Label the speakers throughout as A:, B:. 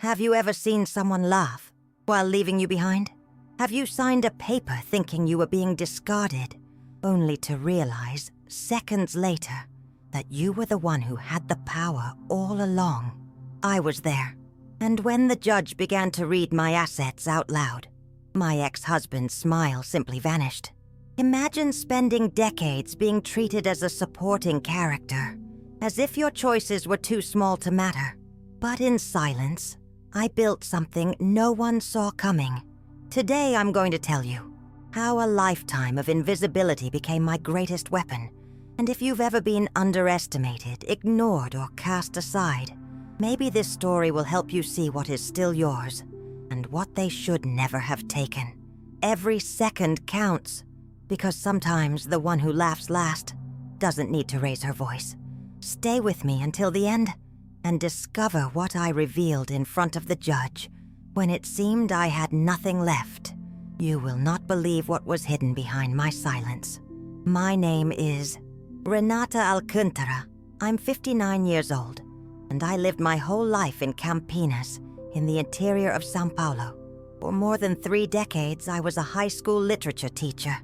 A: Have you ever seen someone laugh while leaving you behind? Have you signed a paper thinking you were being discarded, only to realize, seconds later, that you were the one who had the power all along? I was there, and when the judge began to read my assets out loud, my ex-husband's smile simply vanished. Imagine spending decades being treated as a supporting character, as if your choices were too small to matter. But in silence, I built something no one saw coming. Today I'm going to tell you how a lifetime of invisibility became my greatest weapon. And if you've ever been underestimated, ignored, or cast aside, maybe this story will help you see what is still yours and what they should never have taken. Every second counts, because sometimes the one who laughs last doesn't need to raise her voice. Stay with me until the end and discover what I revealed in front of the judge when it seemed I had nothing left. You will not believe what was hidden behind my silence. My name is Renata Alcantara. I'm 59 years old, and I lived my whole life in Campinas, in the interior of São Paulo. For more than 3 decades, I was a high school literature teacher,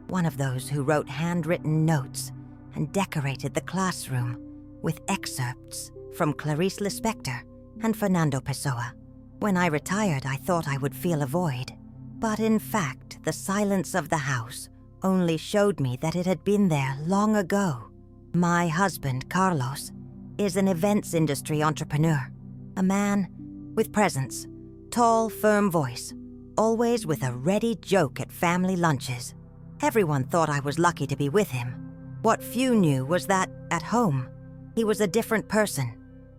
A: one of those who wrote handwritten notes and decorated the classroom with excerpts from Clarice Lispector and Fernando Pessoa. When I retired, I thought I would feel a void. But in fact, the silence of the house only showed me that it had been there long ago. My husband, Carlos, is an events industry entrepreneur, a man with presence, tall, firm voice, always with a ready joke at family lunches. Everyone thought I was lucky to be with him. What few knew was that, at home, he was a different person,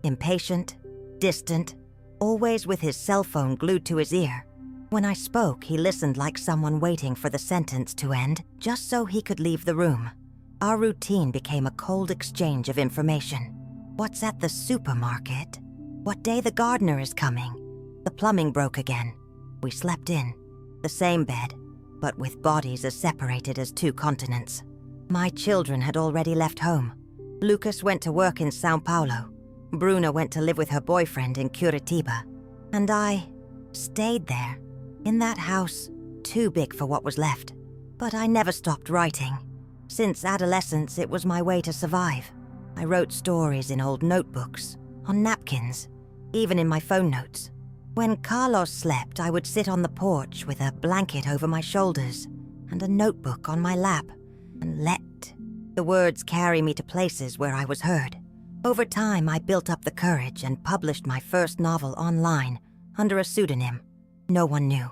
A: impatient, distant, always with his cell phone glued to his ear. When I spoke, he listened like someone waiting for the sentence to end, just so he could leave the room. Our routine became a cold exchange of information. What's at the supermarket? What day the gardener is coming? The plumbing broke again. We slept in the same bed, but with bodies as separated as 2 continents. My children had already left home. Lucas went to work in São Paulo. Bruna went to live with her boyfriend in Curitiba. And I stayed there, in that house, too big for what was left. But I never stopped writing. Since adolescence, it was my way to survive. I wrote stories in old notebooks, on napkins, even in my phone notes. When Carlos slept, I would sit on the porch with a blanket over my shoulders and a notebook on my lap and let the words carry me to places where I was heard. Over time, I built up the courage and published my first novel online under a pseudonym. No one knew.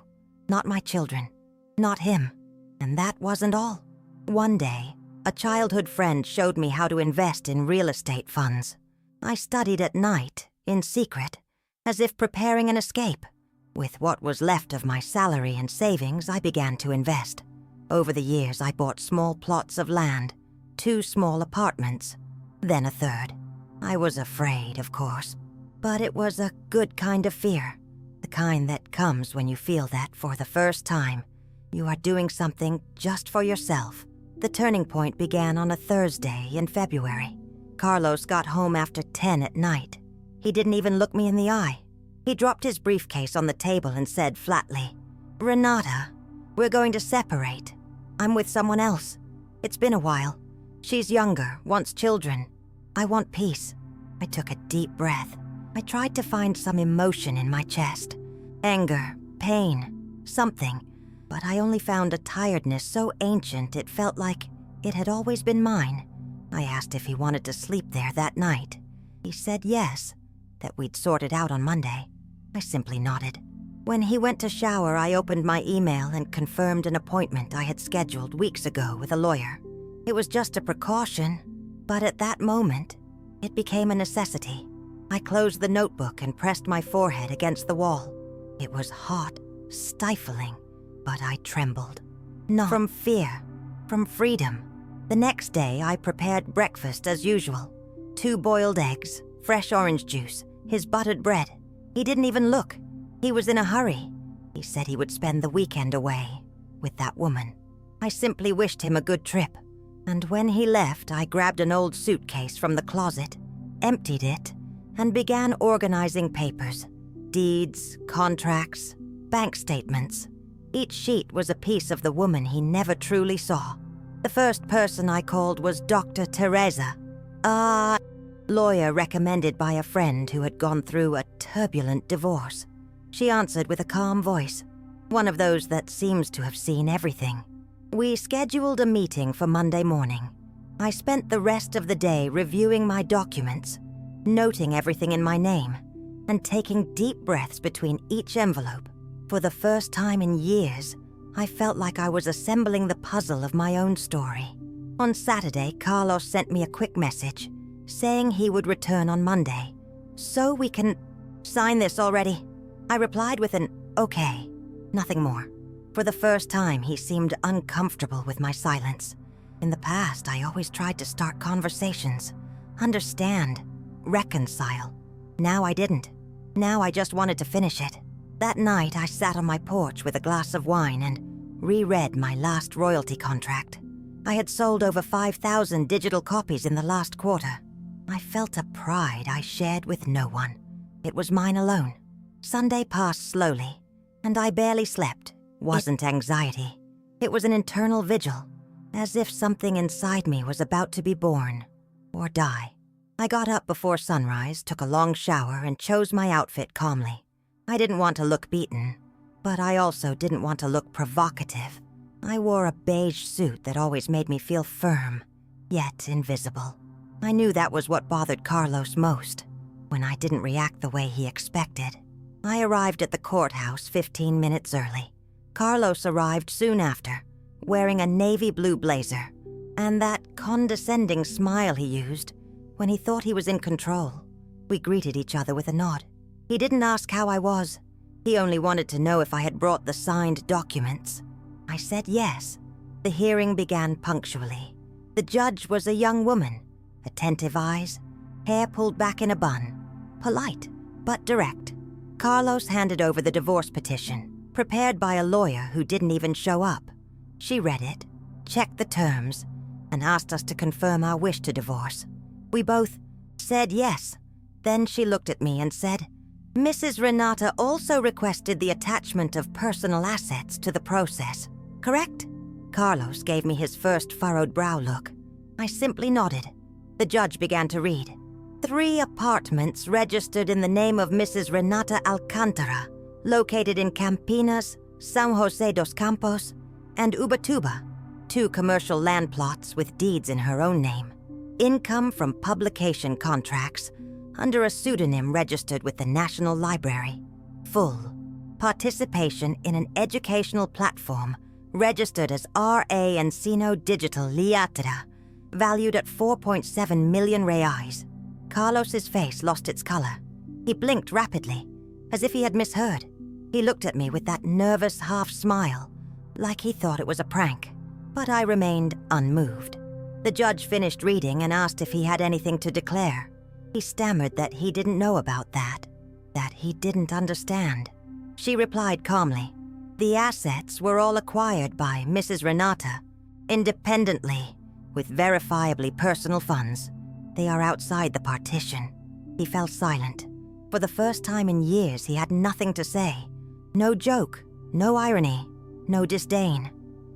A: Not my children. Not him. And that wasn't all. One day, a childhood friend showed me how to invest in real estate funds. I studied at night, in secret, as if preparing an escape. With what was left of my salary and savings, I began to invest. Over the years, I bought small plots of land, 2 small apartments, then a 3rd. I was afraid, of course, but it was a good kind of fear, the kind that comes when you feel that for the first time, you are doing something just for yourself. The turning point began on a Thursday in February. Carlos got home after 10 at night. He didn't even look me in the eye. He dropped his briefcase on the table and said flatly, "Renata, we're going to separate. I'm with someone else. It's been a while. She's younger, wants children. I want peace." I took a deep breath. I tried to find some emotion in my chest. Anger, pain, something. But I only found a tiredness so ancient it felt like it had always been mine. I asked if he wanted to sleep there that night. He said yes, that we'd sort it out on Monday. I simply nodded. When he went to shower, I opened my email and confirmed an appointment I had scheduled weeks ago with a lawyer. It was just a precaution, but at that moment, it became a necessity. I closed the notebook and pressed my forehead against the wall. It was hot, stifling, but I trembled. Not from fear, from freedom. The next day, I prepared breakfast as usual. 2 boiled eggs, fresh orange juice, his buttered bread. He didn't even look. He was in a hurry. He said he would spend the weekend away with that woman. I simply wished him a good trip. And when he left, I grabbed an old suitcase from the closet, emptied it, and began organizing papers. Deeds, contracts, bank statements. Each sheet was a piece of the woman he never truly saw. The first person I called was Dr. Teresa, a lawyer recommended by a friend who had gone through a turbulent divorce. She answered with a calm voice, one of those that seems to have seen everything. We scheduled a meeting for Monday morning. I spent the rest of the day reviewing my documents, noting everything in my name, and taking deep breaths between each envelope. For the first time in years, I felt like I was assembling the puzzle of my own story. On Saturday, Carlos sent me a quick message, saying he would return on Monday. "So we can sign this already?" I replied with an okay, nothing more. For the first time, he seemed uncomfortable with my silence. In the past, I always tried to start conversations, understand, reconcile. Now I didn't. Now I just wanted to finish it. That night, I sat on my porch with a glass of wine and reread my last royalty contract. I had sold over 5,000 digital copies in the last quarter. I felt a pride I shared with no one. It was mine alone. Sunday passed slowly, and I barely slept. Wasn't anxiety. It was an internal vigil, as if something inside me was about to be born or die. I got up before sunrise, took a long shower, and chose my outfit calmly. I didn't want to look beaten, but I also didn't want to look provocative. I wore a beige suit that always made me feel firm, yet invisible. I knew that was what bothered Carlos most, when I didn't react the way he expected. I arrived at the courthouse 15 minutes early. Carlos arrived soon after, wearing a navy blue blazer, and that condescending smile he used when he thought he was in control. We greeted each other with a nod. He didn't ask how I was. He only wanted to know if I had brought the signed documents. I said yes. The hearing began punctually. The judge was a young woman, attentive eyes, hair pulled back in a bun, polite but direct. Carlos handed over the divorce petition, prepared by a lawyer who didn't even show up. She read it, checked the terms, and asked us to confirm our wish to divorce. We both said yes. Then she looked at me and said, "Mrs. Renata also requested the attachment of personal assets to the process, correct?" Carlos gave me his first furrowed brow look. I simply nodded. The judge began to read. 3 apartments registered in the name of Mrs. Renata Alcantara, located in Campinas, San Jose dos Campos, and Ubatuba, 2 commercial land plots with deeds in her own name. Income from publication contracts under a pseudonym registered with the National Library. Full participation in an educational platform registered as R.A. Encino Digital Liatra, valued at 4.7 million reais. Carlos's face lost its color. He blinked rapidly, as if he had misheard. He looked at me with that nervous half-smile, like he thought it was a prank. But I remained unmoved. The judge finished reading and asked if he had anything to declare. He stammered that he didn't know about that he didn't understand. She replied calmly, "The assets were all acquired by Mrs. Renata, independently, with verifiably personal funds. They are outside the partition." He fell silent. For the first time in years, he had nothing to say. No joke, no irony, no disdain.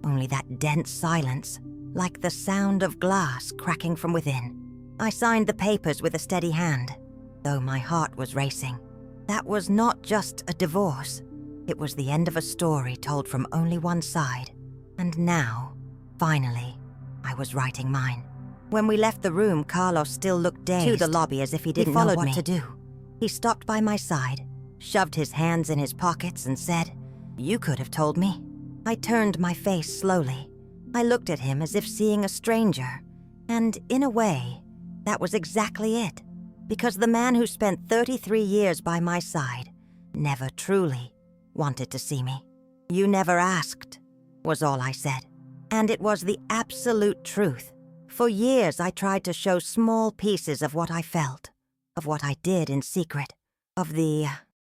A: Only that dense silence, like the sound of glass cracking from within. I signed the papers with a steady hand, though my heart was racing. That was not just a divorce. It was the end of a story told from only one side. And now, finally, I was writing mine. When we left the room, Carlos still looked dazed. To the lobby as if he didn't know what to do. He stopped by my side, shoved his hands in his pockets and said, "You could have told me." I turned my face slowly. I looked at him as if seeing a stranger, and in a way, that was exactly it, because the man who spent 33 years by my side never truly wanted to see me. "You never asked," was all I said. And it was the absolute truth. For years I tried to show small pieces of what I felt, of what I did in secret, of the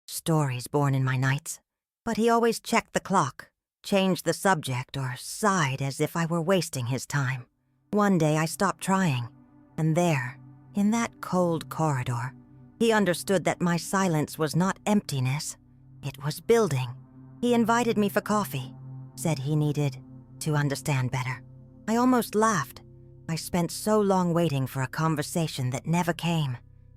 A: stories born in my nights. But he always checked the clock, changed the subject, or sighed as if I were wasting his time. One day I stopped trying, and there, in that cold corridor, He understood that my silence was not emptiness. It was building. He invited me for coffee, said he needed to understand better. I almost laughed. I spent so long waiting for a conversation that never came.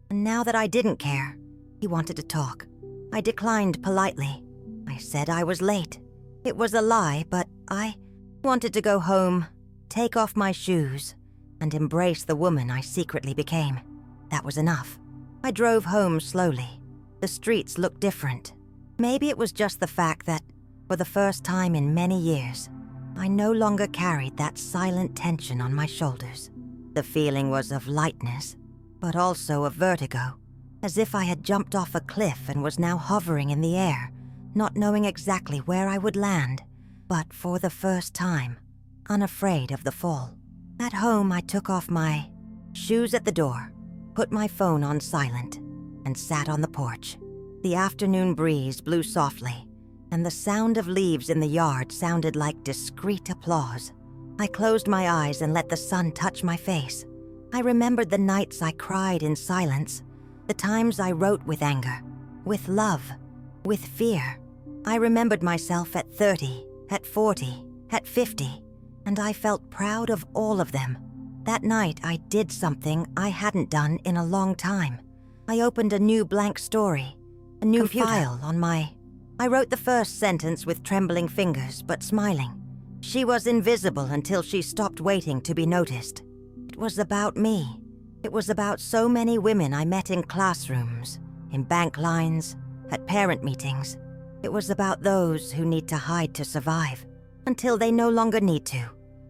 A: And now that I didn't care, he wanted to talk. I declined politely. I said I was late. It was a lie, but I wanted to go home, take off my shoes, and embrace the woman I secretly became. That was enough. I drove home slowly. The streets looked different. Maybe it was just the fact that, for the first time in many years, I no longer carried that silent tension on my shoulders. The feeling was of lightness, but also of vertigo, as if I had jumped off a cliff and was now hovering in the air, not knowing exactly where I would land, but for the first time, unafraid of the fall. At home, I took off my shoes at the door, put my phone on silent, and sat on the porch. The afternoon breeze blew softly, and the sound of leaves in the yard sounded like discreet applause. I closed my eyes and let the sun touch my face. I remembered the nights I cried in silence, the times I wrote with anger, with love, with fear. I remembered myself at 30, at 40, at 50, and I felt proud of all of them. That night, I did something I hadn't done in a long time. I opened a new blank story, a new file on my... I wrote the first sentence with trembling fingers, but smiling. She was invisible until she stopped waiting to be noticed. It was about me. It was about so many women I met in classrooms, in bank lines, at parent meetings. It was about those who need to hide to survive, until they no longer need to.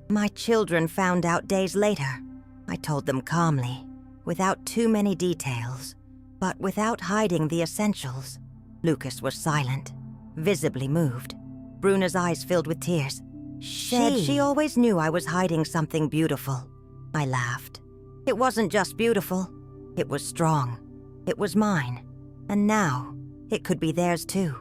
A: My children found out days later. I told them calmly, without too many details, but without hiding the essentials. Lucas was silent, visibly moved. Bruna's eyes filled with tears. Said she always knew I was hiding something beautiful. I laughed. It wasn't just beautiful. It was strong. It was mine. And now, it could be theirs too,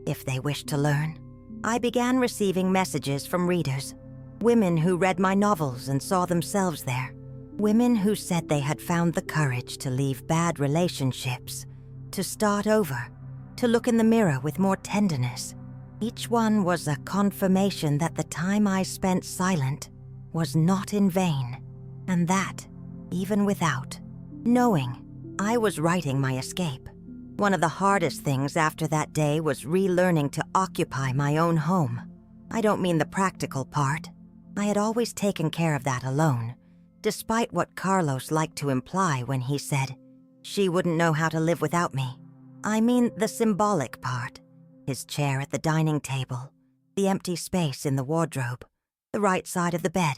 A: if they wished to learn. I began receiving messages from readers. Women who read my novels and saw themselves there. Women who said they had found the courage to leave bad relationships, to start over, to look in the mirror with more tenderness. Each one was a confirmation that the time I spent silent was not in vain, and that, even without knowing, I was writing my escape. One of the hardest things after that day was relearning to occupy my own home. I don't mean the practical part. I had always taken care of that alone, despite what Carlos liked to imply when he said, she wouldn't know how to live without me. I mean the symbolic part. His chair at the dining table, the empty space in the wardrobe, the right side of the bed.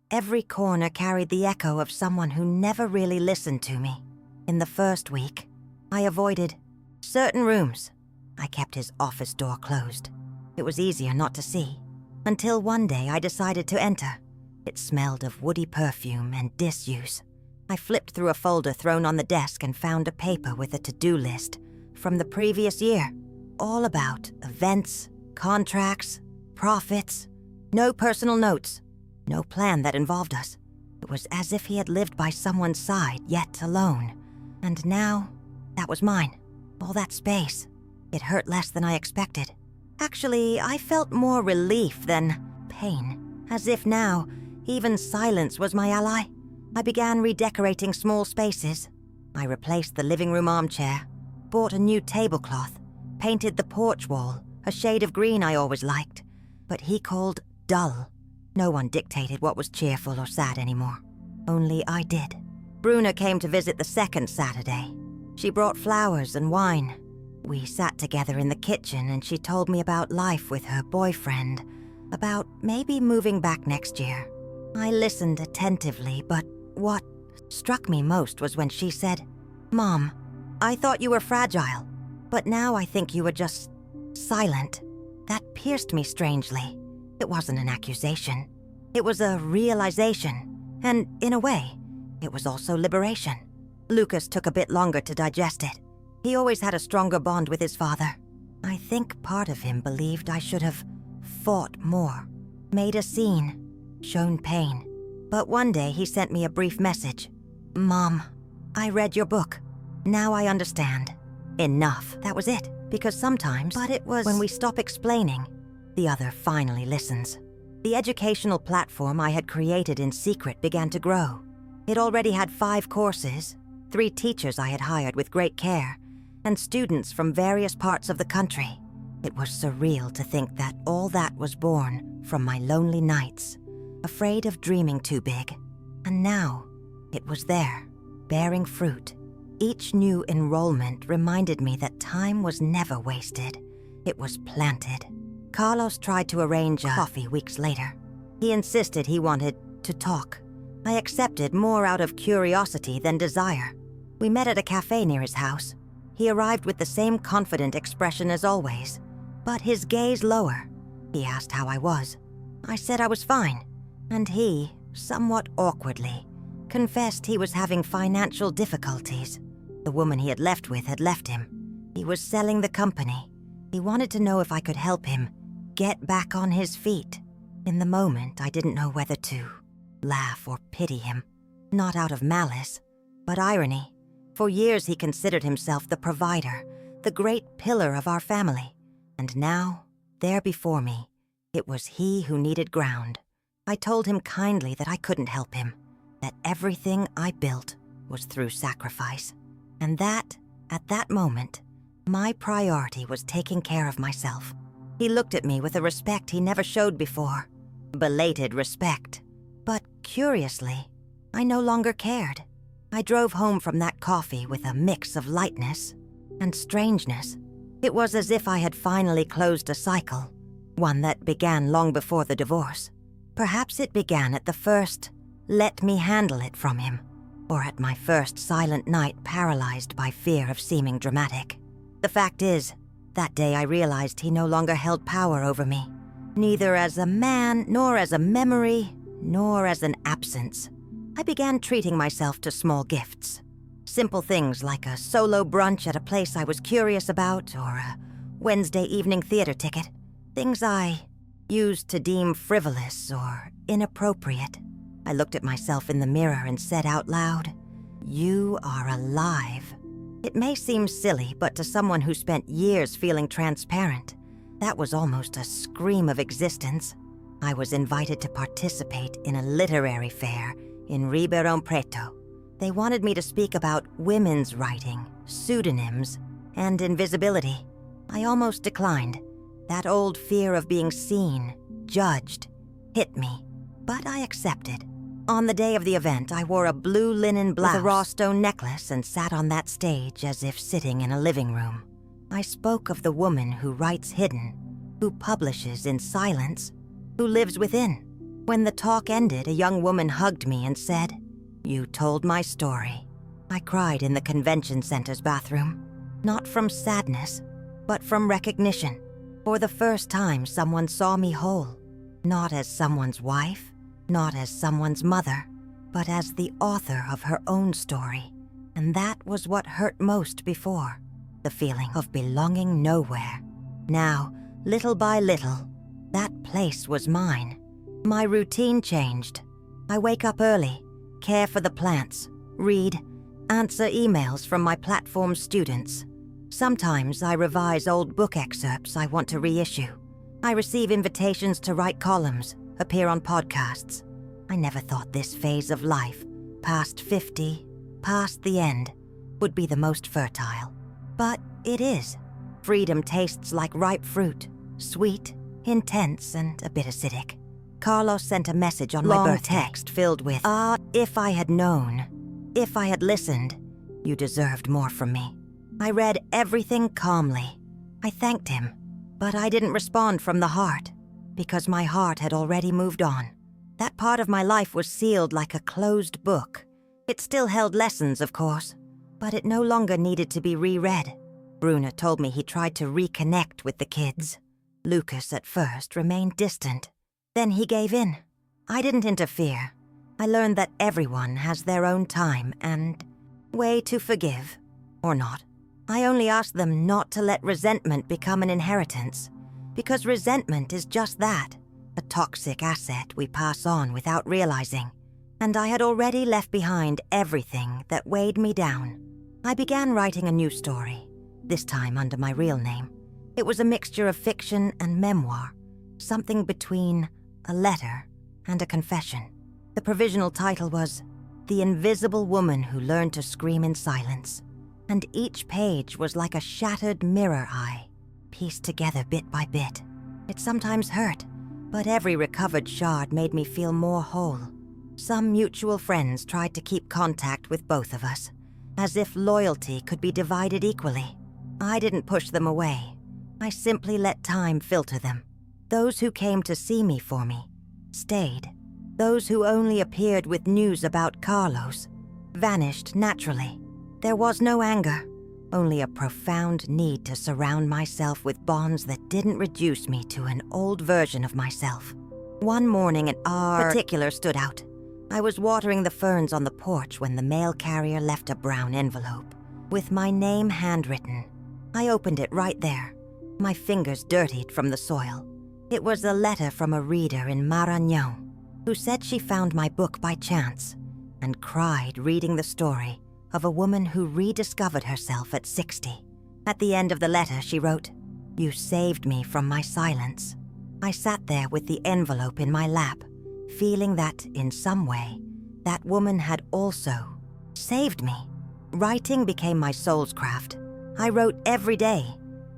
A: Every corner carried the echo of someone who never really listened to me. In the first week, I avoided certain rooms. I kept his office door closed. It was easier not to see. Until one day I decided to enter. It smelled of woody perfume and disuse. I flipped through a folder thrown on the desk and found a paper with a to-do list from the previous year. All about events, contracts, profits. No personal notes. No plan that involved us. It was as if he had lived by someone's side, yet alone. And now, that was mine. All that space. It hurt less than I expected. Actually, I felt more relief than pain. As if now, even silence was my ally. I began redecorating small spaces. I replaced the living room armchair, bought a new tablecloth, painted the porch wall, a shade of green I always liked, but he called dull. No one dictated what was cheerful or sad anymore. Only I did. Bruna came to visit the second Saturday. She brought flowers and wine. We sat together in the kitchen and she told me about life with her boyfriend, about maybe moving back next year. I listened attentively, but what struck me most was when she said, "Mom, I thought you were fragile, but now I think you were just silent." That pierced me strangely. It wasn't an accusation. It was a realization, and in a way, it was also liberation. Lucas took a bit longer to digest it. He always had a stronger bond with his father. I think part of him believed I should have fought more, made a scene, shown pain. But one day he sent me a brief message. "Mom, I read your book. Now I understand. Enough. That was it. Because sometimes, but it was when we stop explaining, the other finally listens. The educational platform I had created in secret began to grow. It already had 5 courses, 3 teachers I had hired with great care, and students from various parts of the country. It was surreal to think that all that was born from my lonely nights, afraid of dreaming too big. And now, it was there, bearing fruit. Each new enrollment reminded me that time was never wasted. It was planted. Carlos tried to arrange a coffee weeks later. He insisted he wanted to talk. I accepted more out of curiosity than desire. We met at a cafe near his house. He arrived with the same confident expression as always, but his gaze lower. He asked how I was. I said I was fine, and he, somewhat awkwardly, confessed he was having financial difficulties. The woman he had left with had left him. He was selling the company. He wanted to know if I could help him get back on his feet. In the moment, I didn't know whether to laugh or pity him. Not out of malice, but irony. For years he considered himself the provider, the great pillar of our family. And now, there before me, it was he who needed ground. I told him kindly that I couldn't help him, that everything I built was through sacrifice, and that, at that moment, my priority was taking care of myself. He looked at me with a respect he never showed before. Belated respect. But curiously, I no longer cared. I drove home from that coffee with a mix of lightness and strangeness. It was as if I had finally closed a cycle, one that began long before the divorce. Perhaps it began at the first, let me handle it from him, or at my first silent night paralyzed by fear of seeming dramatic. The fact is, that day I realized he no longer held power over me, neither as a man, nor as a memory, nor as an absence. I began treating myself to small gifts. Simple things like a solo brunch at a place I was curious about, or a Wednesday evening theater ticket. Things I used to deem frivolous or inappropriate. I looked at myself in the mirror and said out loud, "You are alive." It may seem silly, but to someone who spent years feeling transparent, that was almost a scream of existence. I was invited to participate in a literary fair in Ribeirão Preto. They wanted me to speak about women's writing, pseudonyms, and invisibility. I almost declined. That old fear of being seen, judged, hit me, but I accepted. On the day of the event, I wore a blue linen blouse with a raw stone necklace and sat on that stage as if sitting in a living room. I spoke of the woman who writes hidden, who publishes in silence, who lives within. When the talk ended, a young woman hugged me and said, "You told my story." I cried in the convention center's bathroom, not from sadness, but from recognition. For the first time, someone saw me whole, not as someone's wife, not as someone's mother, but as the author of her own story. And that was what hurt most before, the feeling of belonging nowhere. Now, little by little, that place was mine. My routine changed. I wake up early, care for the plants, read, answer emails from my platform students. Sometimes I revise old book excerpts I want to reissue. I receive invitations to write columns, appear on podcasts. I never thought this phase of life, past 50, past the end, would be the most fertile. But it is. Freedom tastes like ripe fruit, sweet, intense, and a bit acidic. Carlos sent a message on my birthday, text filled with, if I had known, if I had listened, you deserved more from me. I read everything calmly. I thanked him, but I didn't respond from the heart, because my heart had already moved on. That part of my life was sealed like a closed book. It still held lessons, of course, but it no longer needed to be reread. Bruna told me he tried to reconnect with the kids. Lucas, at first, remained distant. Then he gave in. I didn't interfere. I learned that everyone has their own time and way to forgive, or not. I only asked them not to let resentment become an inheritance, because resentment is just that, a toxic asset we pass on without realizing. And I had already left behind everything that weighed me down. I began writing a new story, this time under my real name. It was a mixture of fiction and memoir, something between a letter and a confession. The provisional title was The Invisible Woman Who Learned to Scream in Silence, and each page was like a shattered mirror eye, pieced together bit by bit. It sometimes hurt, but every recovered shard made me feel more whole. Some mutual friends tried to keep contact with both of us, as if loyalty could be divided equally. I didn't push them away. I simply let time filter them. Those who came to see me for me stayed. Those who only appeared with news about Carlos vanished naturally. There was no anger, only a profound need to surround myself with bonds that didn't reduce me to an old version of myself. One morning in particular stood out. I was watering the ferns on the porch when the mail carrier left a brown envelope with my name handwritten. I opened it right there, my fingers dirtied from the soil. It was a letter from a reader in Marañón who said she found my book by chance and cried reading the story of a woman who rediscovered herself at 60. At the end of the letter, she wrote, "You saved me from my silence." I sat there with the envelope in my lap, feeling that, in some way, that woman had also saved me. Writing became my soul's craft. I wrote every day,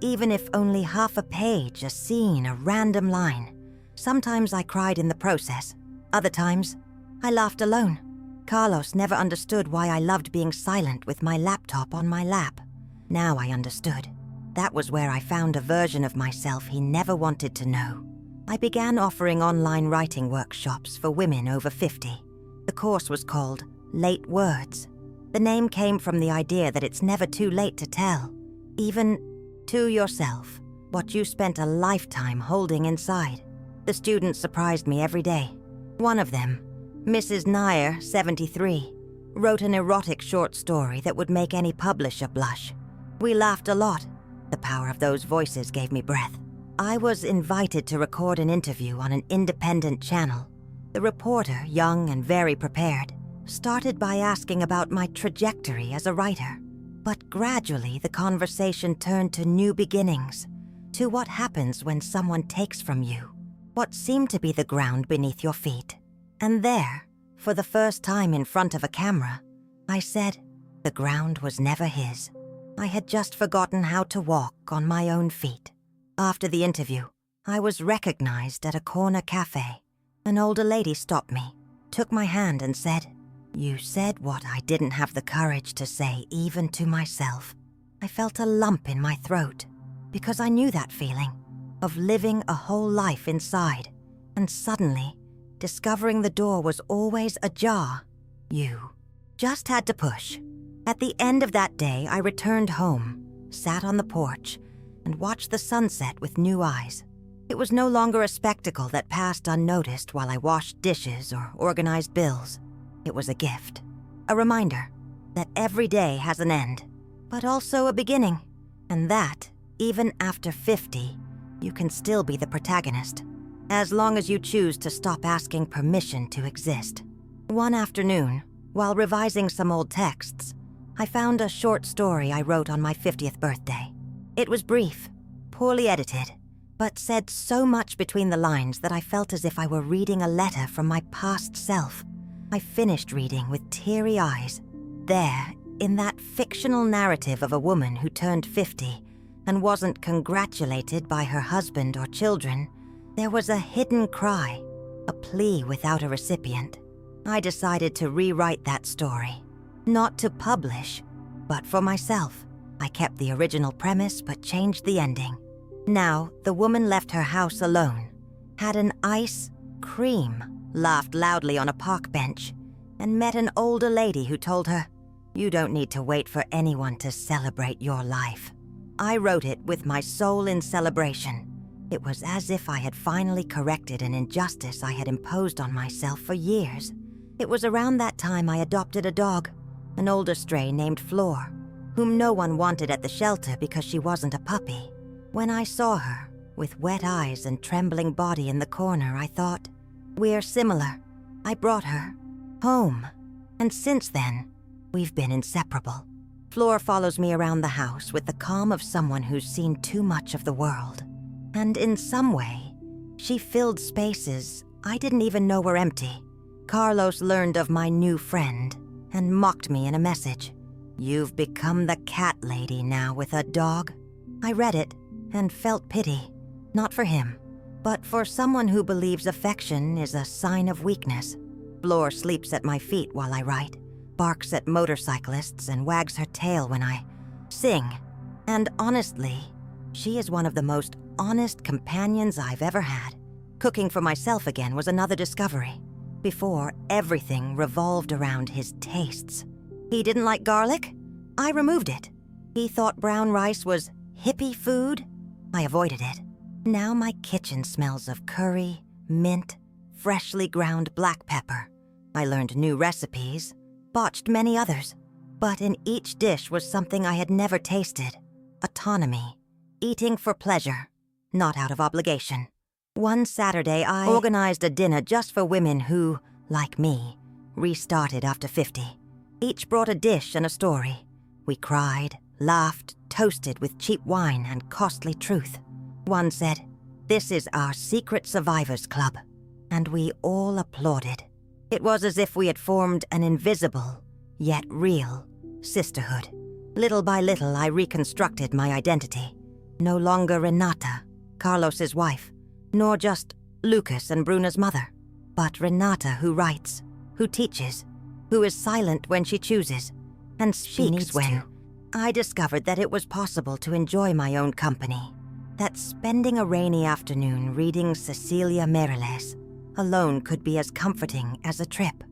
A: even if only half a page, a scene, a random line. Sometimes I cried in the process. Other times, I laughed alone. Carlos never understood why I loved being silent with my laptop on my lap. Now I understood. That was where I found a version of myself he never wanted to know. I began offering online writing workshops for women over 50. The course was called Late Words. The name came from the idea that it's never too late to tell, even to yourself, what you spent a lifetime holding inside. The students surprised me every day. One of them, Mrs. Nair, 73, wrote an erotic short story that would make any publisher blush. We laughed a lot. The power of those voices gave me breath. I was invited to record an interview on an independent channel. The reporter, young and very prepared, started by asking about my trajectory as a writer. But gradually the conversation turned to new beginnings, to what happens when someone takes from you what seemed to be the ground beneath your feet. And there, for the first time in front of a camera, I said the ground was never his. I had just forgotten how to walk on my own feet. After the interview, I was recognized at a corner cafe. An older lady stopped me, took my hand and said, "You said what I didn't have the courage to say even to myself." I felt a lump in my throat, because I knew that feeling of living a whole life inside, and suddenly discovering the door was always ajar. You just had to push. At the end of that day, I returned home, sat on the porch, and watched the sunset with new eyes. It was no longer a spectacle that passed unnoticed while I washed dishes or organized bills. It was a gift, a reminder that every day has an end, but also a beginning, and that, even after 50, you can still be the protagonist, as long as you choose to stop asking permission to exist. One afternoon, while revising some old texts, I found a short story I wrote on my 50th birthday. It was brief, poorly edited, but said so much between the lines that I felt as if I were reading a letter from my past self. I finished reading with teary eyes. There, in that fictional narrative of a woman who turned 50 and wasn't congratulated by her husband or children, there was a hidden cry, a plea without a recipient. I decided to rewrite that story, not to publish, but for myself. I kept the original premise but changed the ending. Now, the woman left her house alone, had an ice cream, laughed loudly on a park bench, and met an older lady who told her, "You don't need to wait for anyone to celebrate your life." I wrote it with my soul in celebration. It was as if I had finally corrected an injustice I had imposed on myself for years. It was around that time I adopted a dog, an older stray named Flor, whom no one wanted at the shelter because she wasn't a puppy. When I saw her, with wet eyes and trembling body in the corner, I thought, we're similar. I brought her home, and since then, we've been inseparable. Fleur follows me around the house with the calm of someone who's seen too much of the world. And in some way, she filled spaces I didn't even know were empty. Carlos learned of my new friend and mocked me in a message. "You've become the cat lady now with a dog." I read it and felt pity, not for him, but for someone who believes affection is a sign of weakness. Fleur sleeps at my feet while I write, barks at motorcyclists, and wags her tail when I sing. And honestly, she is one of the most honest companions I've ever had. Cooking for myself again was another discovery. Before, everything revolved around his tastes. He didn't like garlic? I removed it. He thought brown rice was hippie food? I avoided it. Now my kitchen smells of curry, mint, freshly ground black pepper. I learned new recipes, botched many others, but in each dish was something I had never tasted. Autonomy. Eating for pleasure, not out of obligation. One Saturday, I organized a dinner just for women who, like me, restarted after 50. Each brought a dish and a story. We cried, laughed, toasted with cheap wine and costly truth. One said, "This is our secret survivors club," and we all applauded. It was as if we had formed an invisible, yet real, sisterhood. Little by little, I reconstructed my identity. No longer Renata, Carlos's wife, nor just Lucas and Bruna's mother, but Renata who writes, who teaches, who is silent when she chooses, and speaks when. I discovered that it was possible to enjoy my own company, that spending a rainy afternoon reading Cecilia Meirelles alone could be as comforting as a trip.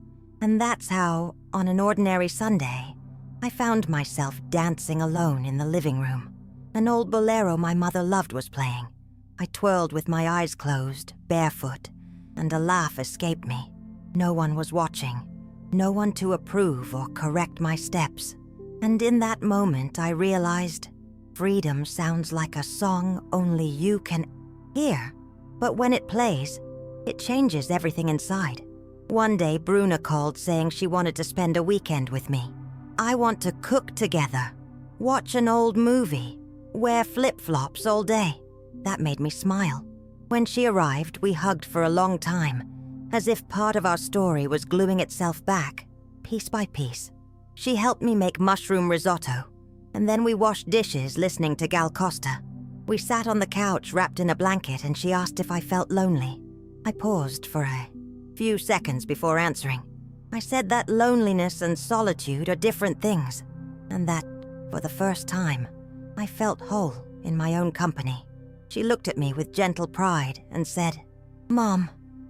A: And that's how, on an ordinary Sunday, I found myself dancing alone in the living room. An old bolero my mother loved was playing. I twirled with my eyes closed, barefoot, and a laugh escaped me. No one was watching, no one to approve or correct my steps. And in that moment, I realized freedom sounds like a song only you can hear. But when it plays, it changes everything inside. One day, Bruna called saying she wanted to spend a weekend with me. I want to cook together, watch an old movie, wear flip-flops all day. That made me smile. When she arrived, we hugged for a long time, as if part of our story was gluing itself back, piece by piece. She helped me make mushroom risotto, and then we washed dishes listening to Gal Costa. We sat on the couch wrapped in a blanket, and she asked if I felt lonely. I paused for a few seconds before answering. I said that loneliness and solitude are different things, and that, for the first time, I felt whole in my own company. She looked at me with gentle pride and said, "Mom,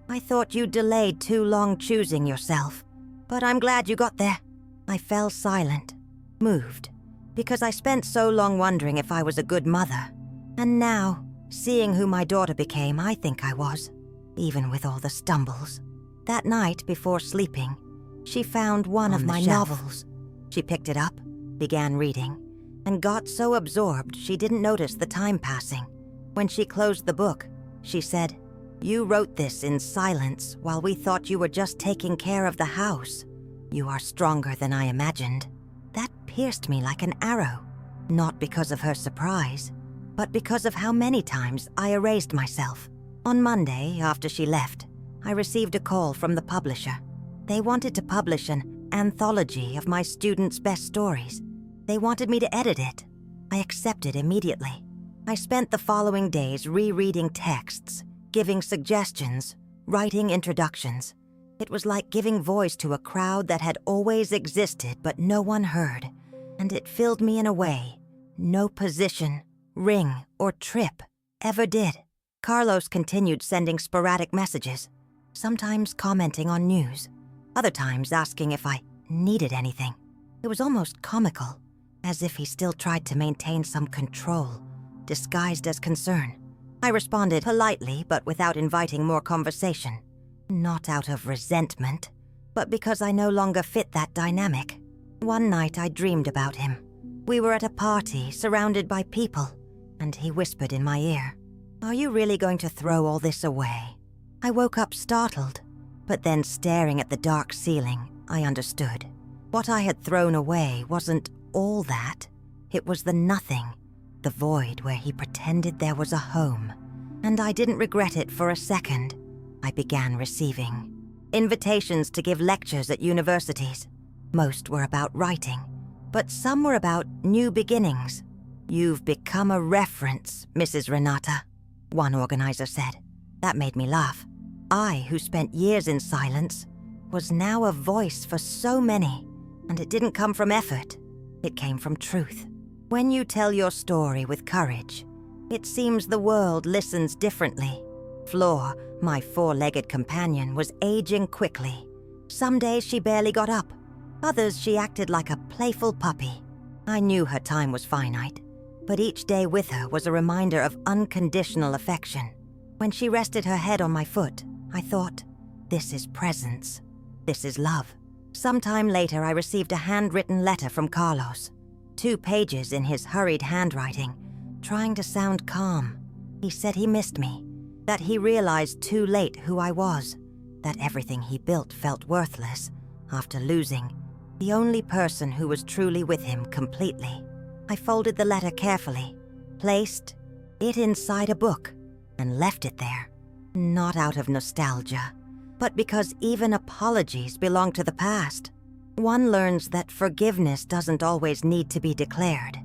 A: I thought you delayed too long choosing yourself, but I'm glad you got there." I fell silent, moved, because I spent so long wondering if I was a good mother. And now, seeing who my daughter became, I think I was, even with all the stumbles. That night, before sleeping, she found one of my novels. She picked it up, began reading, and got so absorbed she didn't notice the time passing. When she closed the book, she said, "You wrote this in silence while we thought you were just taking care of the house. You are stronger than I imagined." That pierced me like an arrow, not because of her surprise, but because of how many times I erased myself. On Monday, after she left, I received a call from the publisher. They wanted to publish an anthology of my students' best stories. They wanted me to edit it. I accepted immediately. I spent the following days rereading texts, giving suggestions, writing introductions. It was like giving voice to a crowd that had always existed but no one heard, and it filled me in a way no position, ring, or trip ever did. Carlos continued sending sporadic messages, sometimes commenting on news, other times asking if I needed anything. It was almost comical, as if he still tried to maintain some control, disguised as concern. I responded politely, but without inviting more conversation. Not out of resentment, but because I no longer fit that dynamic. One night I dreamed about him. We were at a party, surrounded by people, and he whispered in my ear, "Are you really going to throw all this away?" I woke up startled, but then staring at the dark ceiling, I understood. What I had thrown away wasn't all that, it was the nothing, the void where he pretended there was a home. And I didn't regret it for a second. I began receiving invitations to give lectures at universities. Most were about writing, but some were about new beginnings. "You've become a reference, Mrs. Renata," one organizer said. That made me laugh. I, who spent years in silence, was now a voice for so many, and it didn't come from effort. It came from truth. When you tell your story with courage, it seems the world listens differently. Flor, my four-legged companion, was aging quickly. Some days she barely got up. Others she acted like a playful puppy. I knew her time was finite, but each day with her was a reminder of unconditional affection. When she rested her head on my foot, I thought, this is presence. This is love. Sometime later, I received a handwritten letter from Carlos. 2 pages in his hurried handwriting, trying to sound calm. He said he missed me, that he realized too late who I was, that everything he built felt worthless after losing the only person who was truly with him completely. I folded the letter carefully, placed it inside a book, and left it there. Not out of nostalgia, but because even apologies belong to the past. One learns that forgiveness doesn't always need to be declared.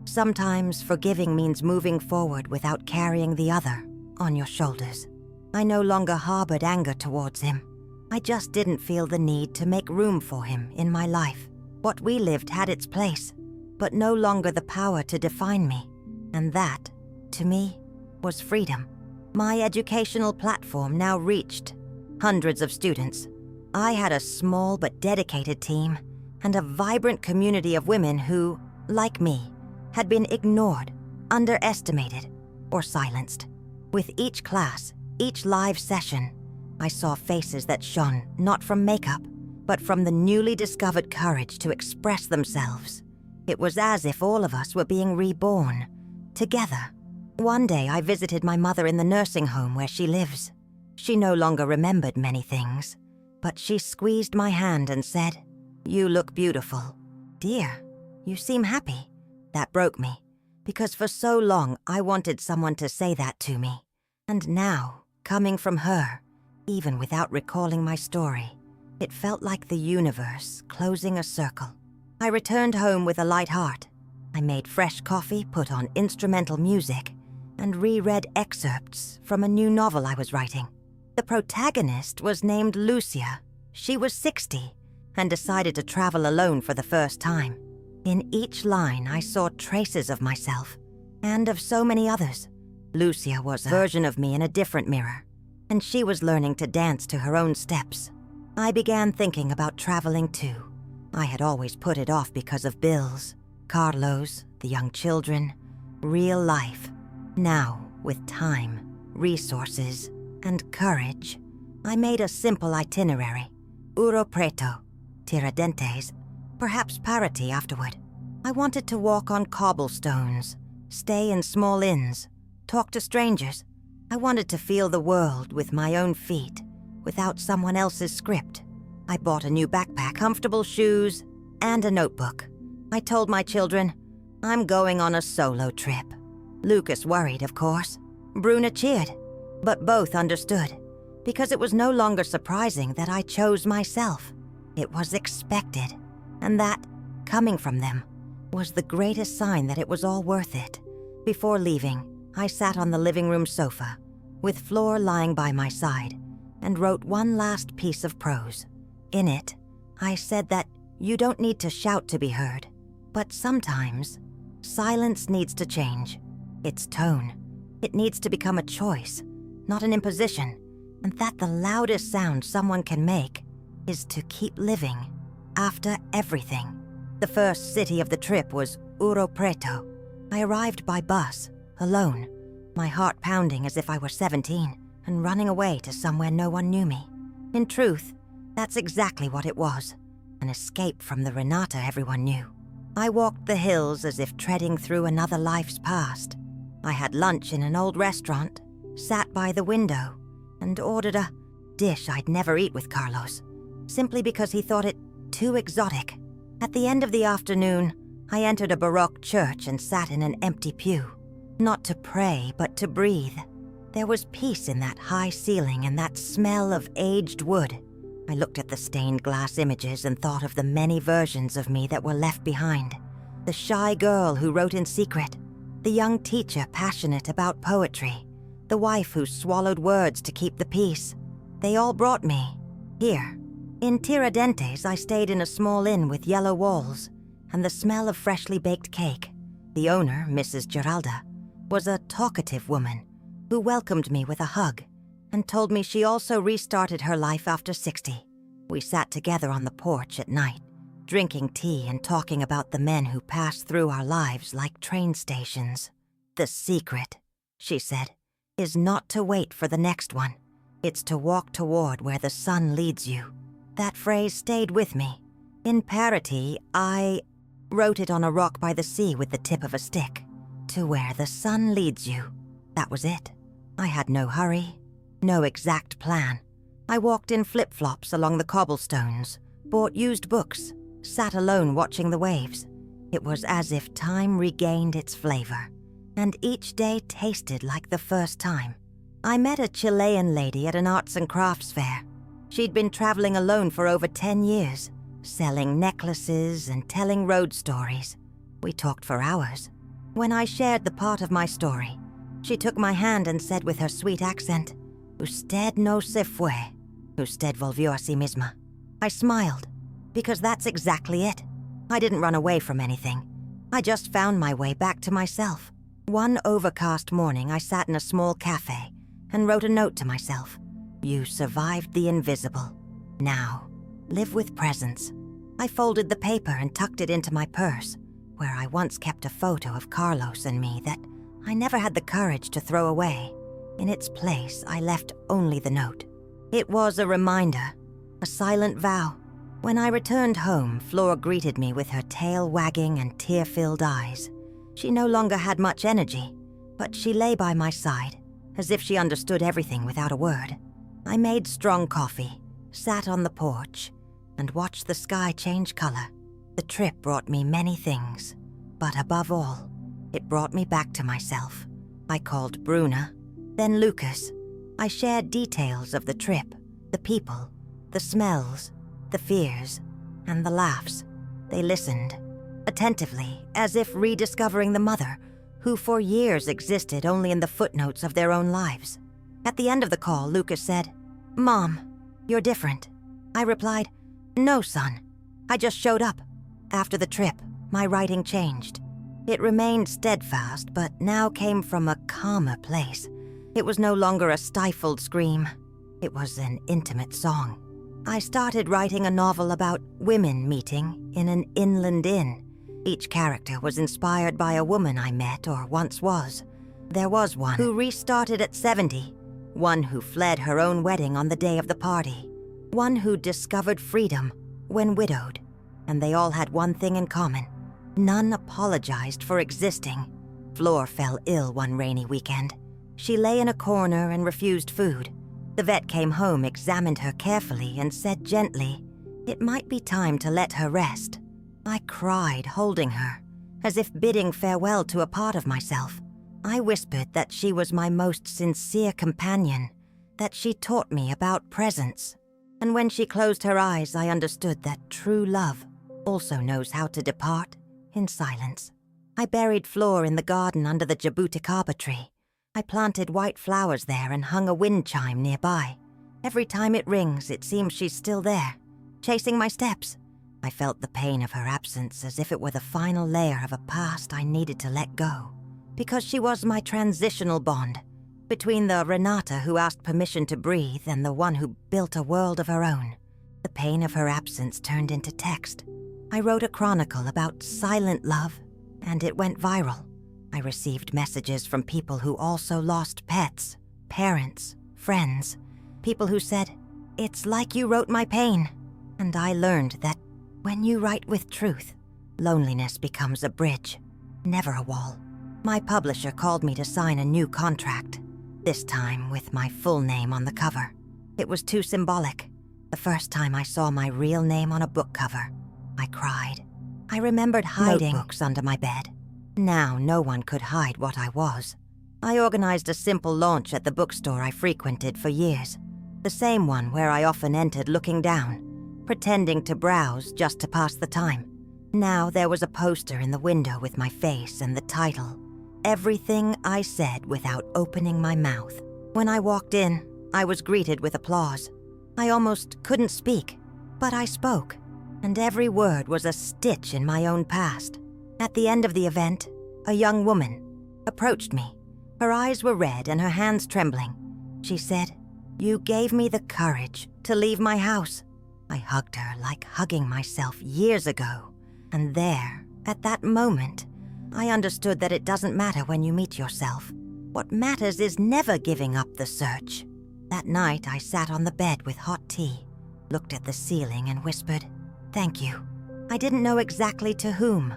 A: Sometimes forgiving means moving forward without carrying the other on your shoulders. I no longer harbored anger towards him. I just didn't feel the need to make room for him in my life. What we lived had its place, but no longer the power to define me. And that, to me, was freedom. My educational platform now reached hundreds of students. I had a small but dedicated team and a vibrant community of women who, like me, had been ignored, underestimated, or silenced. With each class, each live session, I saw faces that shone not from makeup, but from the newly discovered courage to express themselves. It was as if all of us were being reborn, together. One day I visited my mother in the nursing home where she lives. She no longer remembered many things, but she squeezed my hand and said, "You look beautiful. Dear, you seem happy." That broke me, because for so long I wanted someone to say that to me. And now, coming from her, even without recalling my story, it felt like the universe closing a circle. I returned home with a light heart. I made fresh coffee, put on instrumental music, and reread excerpts from a new novel I was writing. The protagonist was named Lucia. She was 60 and decided to travel alone for the first time. In each line, I saw traces of myself and of so many others. Lucia was a version of me in a different mirror, and she was learning to dance to her own steps. I began thinking about traveling too. I had always put it off because of bills, Carlos, the young children, real life. Now, with time, resources, and courage, I made a simple itinerary. Ouro Preto, Tiradentes, perhaps Paraty afterward. I wanted to walk on cobblestones, stay in small inns, talk to strangers. I wanted to feel the world with my own feet, without someone else's script. I bought a new backpack, comfortable shoes, and a notebook. I told my children, I'm going on a solo trip. Lucas worried, of course. Bruna cheered, but both understood, because it was no longer surprising that I chose myself. It was expected, and that, coming from them, was the greatest sign that it was all worth it. Before leaving, I sat on the living room sofa, with Flor lying by my side, and wrote one last piece of prose. In it, I said that you don't need to shout to be heard, but sometimes, silence needs to change. Its tone. It needs to become a choice, not an imposition, and that the loudest sound someone can make is to keep living after everything. The first city of the trip was Ouro Preto. I arrived by bus, alone, my heart pounding as if I were 17 and running away to somewhere no one knew me. In truth, that's exactly what it was, an escape from the Renata everyone knew. I walked the hills as if treading through another life's past. I had lunch in an old restaurant, sat by the window, and ordered a dish I'd never eat with Carlos, simply because he thought it too exotic. At the end of the afternoon, I entered a Baroque church and sat in an empty pew, not to pray, but to breathe. There was peace in that high ceiling and that smell of aged wood. I looked at the stained glass images and thought of the many versions of me that were left behind. The shy girl who wrote in secret, the young teacher passionate about poetry, the wife who swallowed words to keep the peace. They all brought me here. In Tiradentes, I stayed in a small inn with yellow walls and the smell of freshly baked cake. The owner, Mrs. Geralda, was a talkative woman who welcomed me with a hug and told me she also restarted her life after 60. We sat together on the porch at night, drinking tea and talking about the men who passed through our lives like train stations. The secret, she said, is not to wait for the next one. It's to walk toward where the sun leads you. That phrase stayed with me. In parody, I wrote it on a rock by the sea with the tip of a stick. To where the sun leads you. That was it. I had no hurry, no exact plan. I walked in flip-flops along the cobblestones, bought used books, sat alone watching the waves. It was as if time regained its flavor, and each day tasted like the first time. I met a Chilean lady at an arts and crafts fair. She'd been traveling alone for over 10 years, selling necklaces and telling road stories. We talked for hours. When I shared the part of my story, she took my hand and said with her sweet accent, "Usted no se fue. Usted volvió a sí misma." I smiled, because that's exactly it. I didn't run away from anything. I just found my way back to myself. One overcast morning, I sat in a small cafe and wrote a note to myself. You survived the invisible. Now, live with presence. I folded the paper and tucked it into my purse, where I once kept a photo of Carlos and me that I never had the courage to throw away. In its place, I left only the note. It was a reminder, a silent vow. When I returned home, Flora greeted me with her tail wagging and tear-filled eyes. She no longer had much energy, but she lay by my side, as if she understood everything without a word. I made strong coffee, sat on the porch, and watched the sky change color. The trip brought me many things, but above all, it brought me back to myself. I called Bruna, then Lucas. I shared details of the trip, the people, the smells, the fears, and the laughs. They listened, attentively, as if rediscovering the mother, who for years existed only in the footnotes of their own lives. At the end of the call, Lucas said, "Mom, you're different." I replied, "No, son. I just showed up." After the trip, my writing changed. It remained steadfast, but now came from a calmer place. It was no longer a stifled scream. It was an intimate song. I started writing a novel about women meeting in an inland inn. Each character was inspired by a woman I met or once was. There was one who restarted at 70, one who fled her own wedding on the day of the party, one who discovered freedom when widowed, and they all had one thing in common. None apologized for existing. Flor fell ill one rainy weekend. She lay in a corner and refused food. The vet came home, examined her carefully, and said gently, it might be time to let her rest. I cried, holding her, as if bidding farewell to a part of myself. I whispered that she was my most sincere companion, that she taught me about presence. And when she closed her eyes, I understood that true love also knows how to depart in silence. I buried Flor in the garden under the jabuticaba tree. I planted white flowers there and hung a wind chime nearby. Every time it rings, it seems she's still there, chasing my steps. I felt the pain of her absence as if it were the final layer of a past I needed to let go, because she was my transitional bond between the Renata who asked permission to breathe and the one who built a world of her own. The pain of her absence turned into text. I wrote a chronicle about silent love, and it went viral. I received messages from people who also lost pets, parents, friends, people who said, "It's like you wrote my pain." And I learned that when you write with truth, loneliness becomes a bridge, never a wall. My publisher called me to sign a new contract, this time with my full name on the cover. It was too symbolic. The first time I saw my real name on a book cover, I cried. I remembered hiding notebooks under my bed. Now no one could hide what I was. I organized a simple launch at the bookstore I frequented for years. The same one where I often entered looking down, pretending to browse just to pass the time. Now there was a poster in the window with my face and the title, Everything I Said Without Opening My Mouth. When I walked in, I was greeted with applause. I almost couldn't speak, but I spoke, and every word was a stitch in my own past. At the end of the event, a young woman approached me. Her eyes were red and her hands trembling. She said, "You gave me the courage to leave my house." I hugged her like hugging myself years ago. And there, at that moment, I understood that it doesn't matter when you meet yourself. What matters is never giving up the search. That night, I sat on the bed with hot tea, looked at the ceiling and whispered, "Thank you." I didn't know exactly to whom.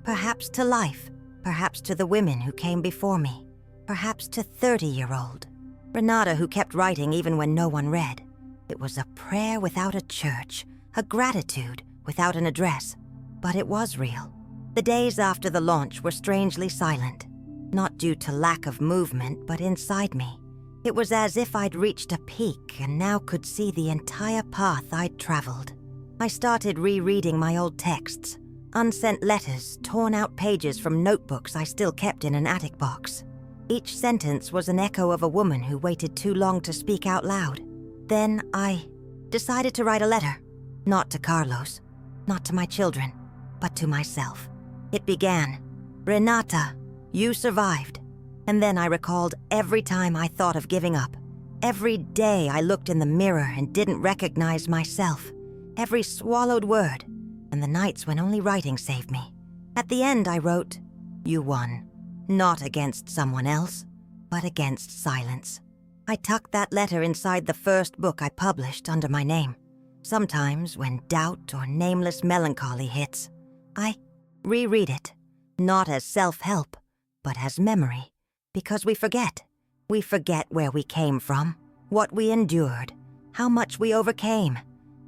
A: Perhaps to life, perhaps to the women who came before me, perhaps to 30-year-old Renata who kept writing even when no one read. It was a prayer without a church, a gratitude without an address. But it was real. The days after the launch were strangely silent, not due to lack of movement, but inside me. It was as if I'd reached a peak and now could see the entire path I'd traveled. I started rereading my old texts, unsent letters, torn out pages from notebooks I still kept in an attic box. Each sentence was an echo of a woman who waited too long to speak out loud. Then I decided to write a letter, not to Carlos, not to my children, but to myself. It began, "Renata, you survived." And then I recalled every time I thought of giving up, every day I looked in the mirror and didn't recognize myself, every swallowed word, and the nights when only writing saved me. At the end I wrote, "You won, not against someone else, but against silence." I tucked that letter inside the first book I published under my name. Sometimes, when doubt or nameless melancholy hits, I reread it, not as self-help, but as memory. Because we forget. We forget where we came from, what we endured, how much we overcame.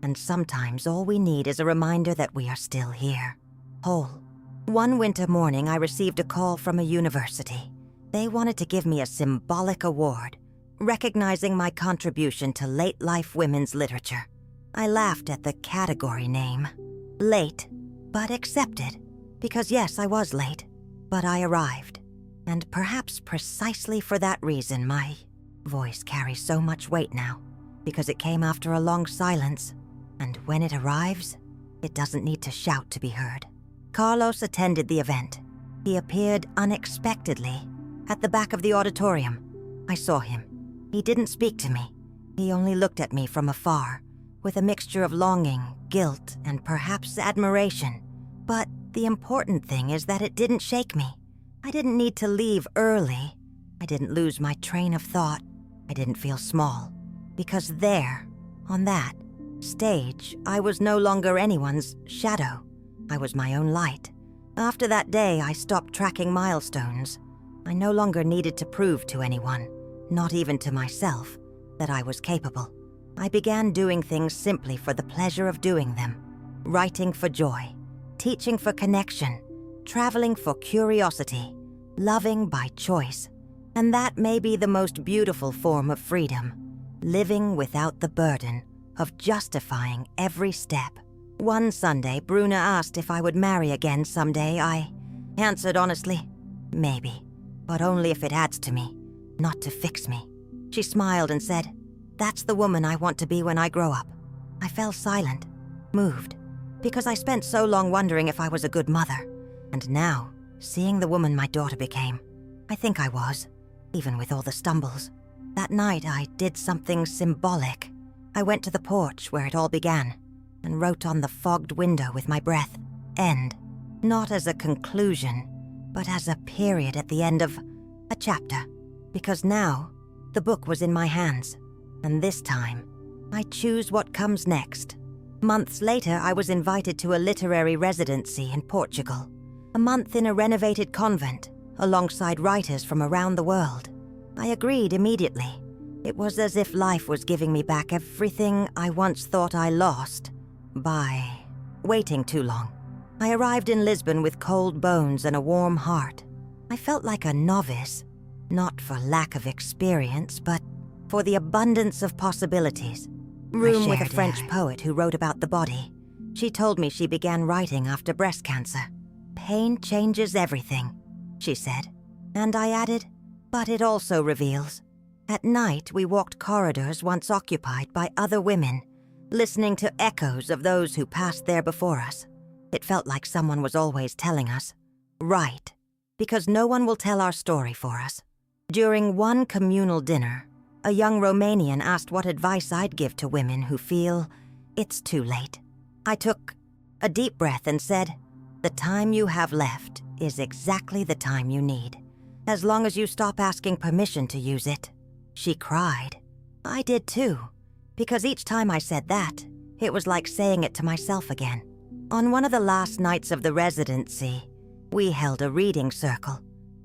A: And sometimes all we need is a reminder that we are still here, whole. One winter morning, I received a call from a university. They wanted to give me a symbolic award, recognizing my contribution to late-life women's literature. I laughed at the category name. Late, but accepted. Because yes, I was late, but I arrived. And perhaps precisely for that reason, my voice carries so much weight now, because it came after a long silence. And when it arrives, it doesn't need to shout to be heard. Carlos attended the event. He appeared unexpectedly at the back of the auditorium. I saw him. He didn't speak to me. He only looked at me from afar, with a mixture of longing, guilt, and perhaps admiration. But the important thing is that it didn't shake me. I didn't need to leave early. I didn't lose my train of thought. I didn't feel small. Because there, on that stage, I was no longer anyone's shadow. I was my own light. After that day, I stopped tracking milestones. I no longer needed to prove to anyone, not even to myself, that I was capable. I began doing things simply for the pleasure of doing them. Writing for joy, teaching for connection, traveling for curiosity, loving by choice. And that may be the most beautiful form of freedom, living without the burden of justifying every step. One Sunday, Bruna asked if I would marry again someday. I answered honestly, maybe, but only if it adds to me, not to fix me. She smiled and said, "That's the woman I want to be when I grow up." I fell silent, moved, because I spent so long wondering if I was a good mother. And now, seeing the woman my daughter became, I think I was, even with all the stumbles. That night, I did something symbolic. I went to the porch where it all began and wrote on the fogged window with my breath, "End," not as a conclusion, but as a period at the end of a chapter. Because now, the book was in my hands, and this time, I choose what comes next. Months later, I was invited to a literary residency in Portugal. A month in a renovated convent, alongside writers from around the world. I agreed immediately. It was as if life was giving me back everything I once thought I lost by waiting too long. I arrived in Lisbon with cold bones and a warm heart. I felt like a novice, not for lack of experience, but for the abundance of possibilities. Room with a French poet who wrote about the body. She told me she began writing after breast cancer. Pain changes everything, she said. And I added, but it also reveals. At night, we walked corridors once occupied by other women, listening to echoes of those who passed there before us. It felt like someone was always telling us, write, because no one will tell our story for us. During one communal dinner, a young Romanian asked what advice I'd give to women who feel it's too late. I took a deep breath and said, the time you have left is exactly the time you need, as long as you stop asking permission to use it. She cried. I did too, because each time I said that, it was like saying it to myself again. On one of the last nights of the residency, we held a reading circle.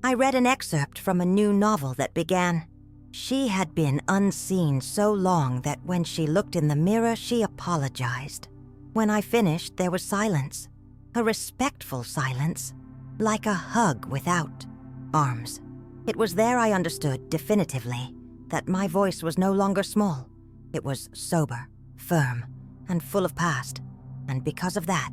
A: I read an excerpt from a new novel that began, she had been unseen so long that when she looked in the mirror, she apologized. When I finished, there was silence, a respectful silence, like a hug without arms. It was there I understood definitively that my voice was no longer small. It was sober, firm, and full of past, and because of that,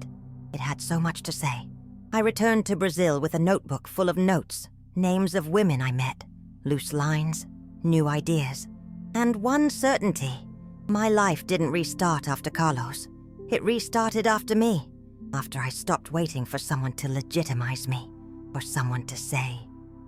A: it had so much to say. I returned to Brazil with a notebook full of notes, names of women I met, loose lines, new ideas, and one certainty. My life didn't restart after Carlos. It restarted after me, after I stopped waiting for someone to legitimize me, for someone to say,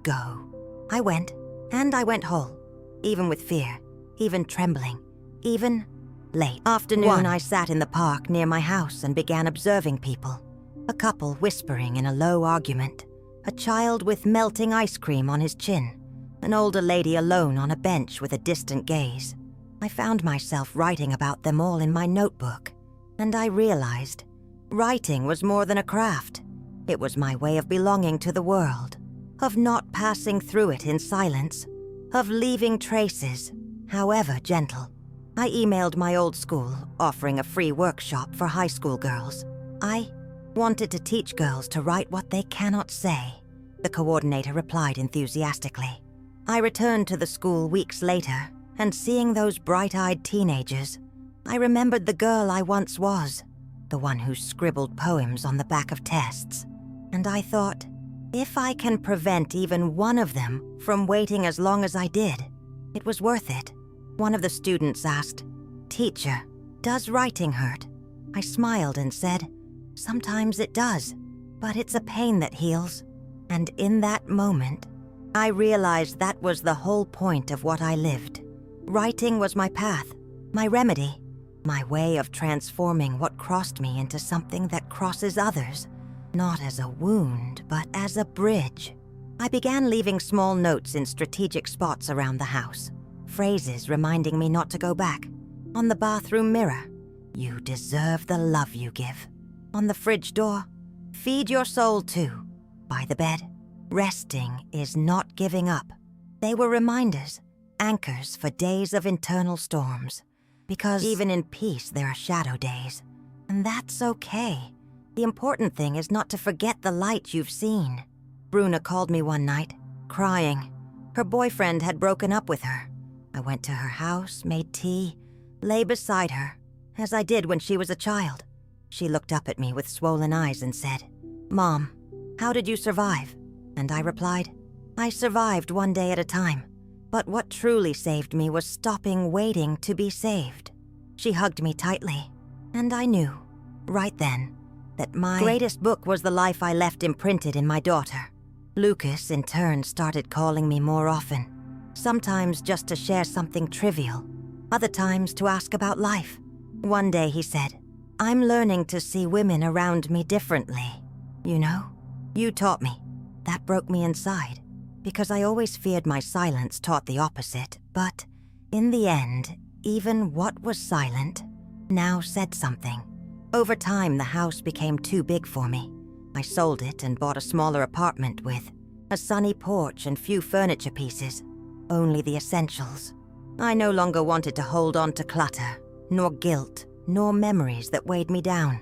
A: go. I went, and I went whole, even with fear, even trembling, even late. Afternoon, I sat in the park near my house and began observing people. A couple whispering in a low argument, a child with melting ice cream on his chin, an older lady alone on a bench with a distant gaze. I found myself writing about them all in my notebook, and I realized writing was more than a craft. It was my way of belonging to the world, of not passing through it in silence, of leaving traces, however gentle. I emailed my old school, offering a free workshop for high school girls. I wanted to teach girls to write what they cannot say. The coordinator replied enthusiastically. I returned to the school weeks later, and seeing those bright-eyed teenagers, I remembered the girl I once was, the one who scribbled poems on the back of tests. And I thought, if I can prevent even one of them from waiting as long as I did, it was worth it. One of the students asked, "Teacher, does writing hurt?" I smiled and said, "Sometimes it does, but it's a pain that heals." And in that moment, I realized that was the whole point of what I lived. Writing was my path, my remedy, my way of transforming what crossed me into something that crosses others, not as a wound, but as a bridge. I began leaving small notes in strategic spots around the house, phrases reminding me not to go back. On the bathroom mirror, "You deserve the love you give." On the fridge door, "Feed your soul too." By the bed, "Resting is not giving up." They were reminders, anchors for days of internal storms. Because even in peace, there are shadow days. And that's okay. The important thing is not to forget the light you've seen. Bruna called me one night, crying. Her boyfriend had broken up with her. I went to her house, made tea, lay beside her, as I did when she was a child. She looked up at me with swollen eyes and said, "Mom, how did you survive?" And I replied, "I survived one day at a time. But what truly saved me was stopping waiting to be saved." She hugged me tightly, and I knew, right then, that my greatest book was the life I left imprinted in my daughter. Lucas, in turn, started calling me more often, sometimes just to share something trivial, other times to ask about life. One day he said, "I'm learning to see women around me differently. You know, you taught me." That broke me inside, because I always feared my silence taught the opposite, but in the end, even what was silent now said something. Over time, the house became too big for me. I sold it and bought a smaller apartment with a sunny porch and few furniture pieces, only the essentials. I no longer wanted to hold on to clutter, nor guilt, nor memories that weighed me down.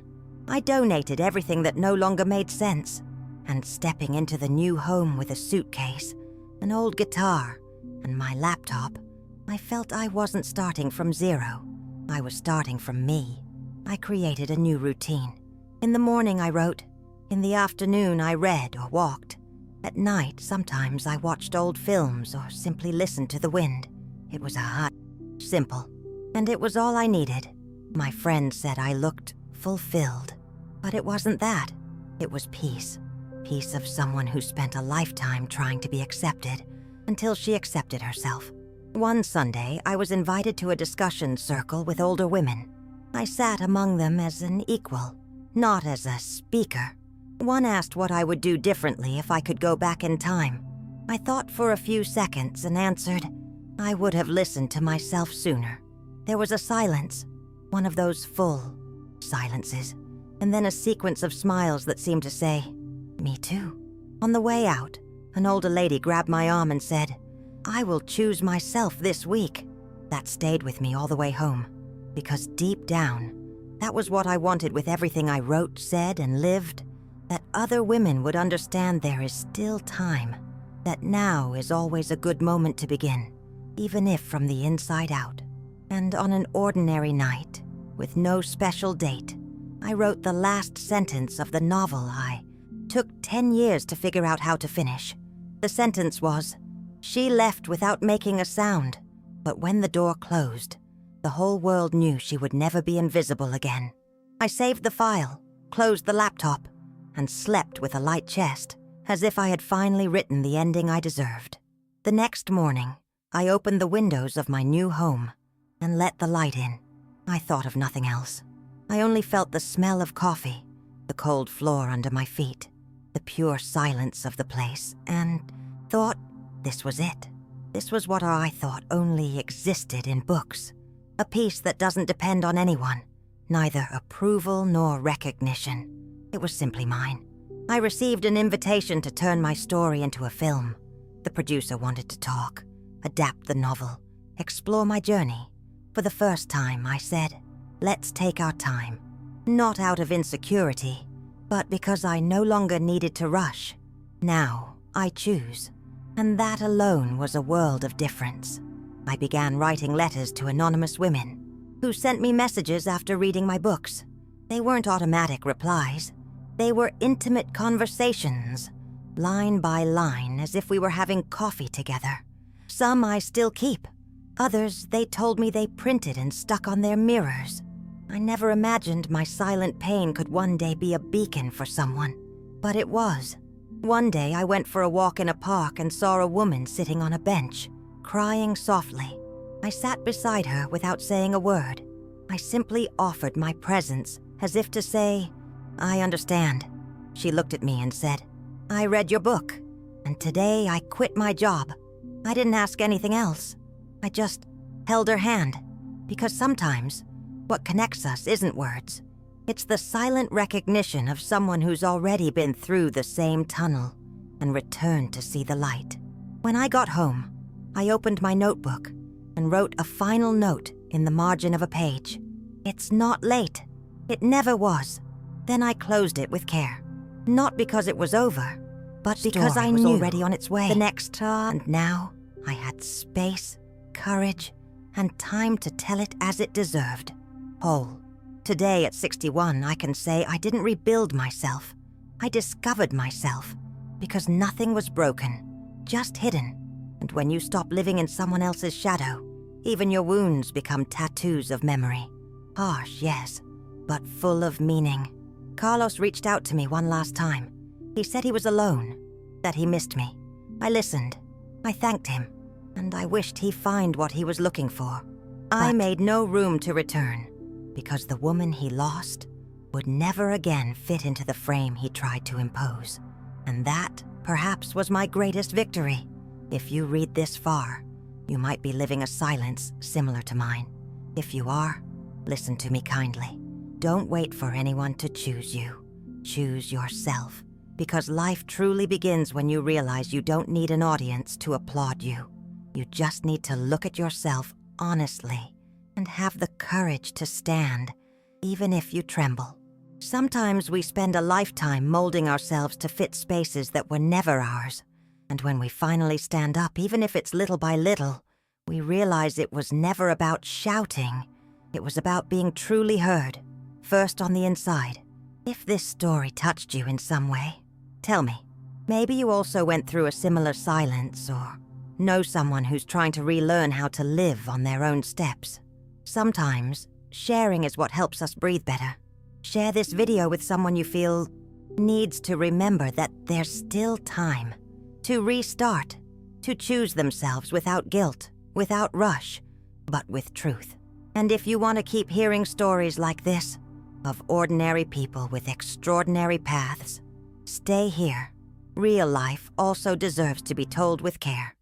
A: I donated everything that no longer made sense, and stepping into the new home with a suitcase, an old guitar, and my laptop, I felt I wasn't starting from zero. I was starting from me. I created a new routine. In the morning I wrote. In the afternoon I read or walked. At night, sometimes I watched old films or simply listened to the wind. It was simple. And it was all I needed. My friend said I looked fulfilled. But it wasn't that. It was peace. Peace of someone who spent a lifetime trying to be accepted until she accepted herself. One Sunday, I was invited to a discussion circle with older women. I sat among them as an equal, not as a speaker. One asked what I would do differently if I could go back in time. I thought for a few seconds and answered, I would have listened to myself sooner. There was a silence, one of those full silences, and then a sequence of smiles that seemed to say, me too. On the way out, an older lady grabbed my arm and said, I will choose myself this week. That stayed with me all the way home, because deep down, that was what I wanted with everything I wrote, said, and lived, that other women would understand there is still time, that now is always a good moment to begin, even if from the inside out. And on an ordinary night, with no special date, I wrote the last sentence of the novel I took 10 years to figure out how to finish. The sentence was, she left without making a sound, but when the door closed, the whole world knew she would never be invisible again. I saved the file, closed the laptop, and slept with a light chest, as if I had finally written the ending I deserved. The next morning, I opened the windows of my new home and let the light in. I thought of nothing else. I only felt the smell of coffee, the cold floor under my feet, the pure silence of the place, and thought this was it. This was what I thought only existed in books. A peace that doesn't depend on anyone, neither approval nor recognition. It was simply mine. I received an invitation to turn my story into a film. The producer wanted to talk, adapt the novel, explore my journey. For the first time, I said, let's take our time. Not out of insecurity, but because I no longer needed to rush. Now, I choose. And that alone was a world of difference. I began writing letters to anonymous women who sent me messages after reading my books. They weren't automatic replies. They were intimate conversations, line by line, as if we were having coffee together. Some I still keep. Others, they told me they printed and stuck on their mirrors. I never imagined my silent pain could one day be a beacon for someone, but it was. One day I went for a walk in a park and saw a woman sitting on a bench, crying softly. I sat beside her without saying a word. I simply offered my presence as if to say, I understand. She looked at me and said, I read your book, and today I quit my job. I didn't ask anything else. I just held her hand, because sometimes what connects us isn't words. It's the silent recognition of someone who's already been through the same tunnel and returned to see the light. When I got home, I opened my notebook and wrote a final note in the margin of a page. It's not late. It never was. Then I closed it with care. Not because it was over, but because I knew already on its way. The next and now I had space, courage, and time to tell it as it deserved. Whole. Today at 61, I can say I didn't rebuild myself. I discovered myself, because nothing was broken, just hidden. And when you stop living in someone else's shadow, even your wounds become tattoos of memory. Harsh, yes, but full of meaning. Carlos reached out to me one last time. He said he was alone, that he missed me. I listened. I thanked him, and I wished he'd find what he was looking for. I made no room to return, because the woman he lost would never again fit into the frame he tried to impose. And that, perhaps, was my greatest victory. If you read this far, you might be living a silence similar to mine. If you are, listen to me kindly. Don't wait for anyone to choose you. Choose yourself, because life truly begins when you realize you don't need an audience to applaud you. You just need to look at yourself honestly and have the courage to stand, even if you tremble. Sometimes we spend a lifetime molding ourselves to fit spaces that were never ours. And when we finally stand up, even if it's little by little, we realize it was never about shouting. It was about being truly heard, first on the inside. If this story touched you in some way, tell me. Maybe you also went through a similar silence or know someone who's trying to relearn how to live on their own steps. Sometimes, sharing is what helps us breathe better. Share this video with someone you feel needs to remember that there's still time to restart, to choose themselves without guilt, without rush, but with truth. And if you want to keep hearing stories like this, of ordinary people with extraordinary paths, stay here. Real life also deserves to be told with care.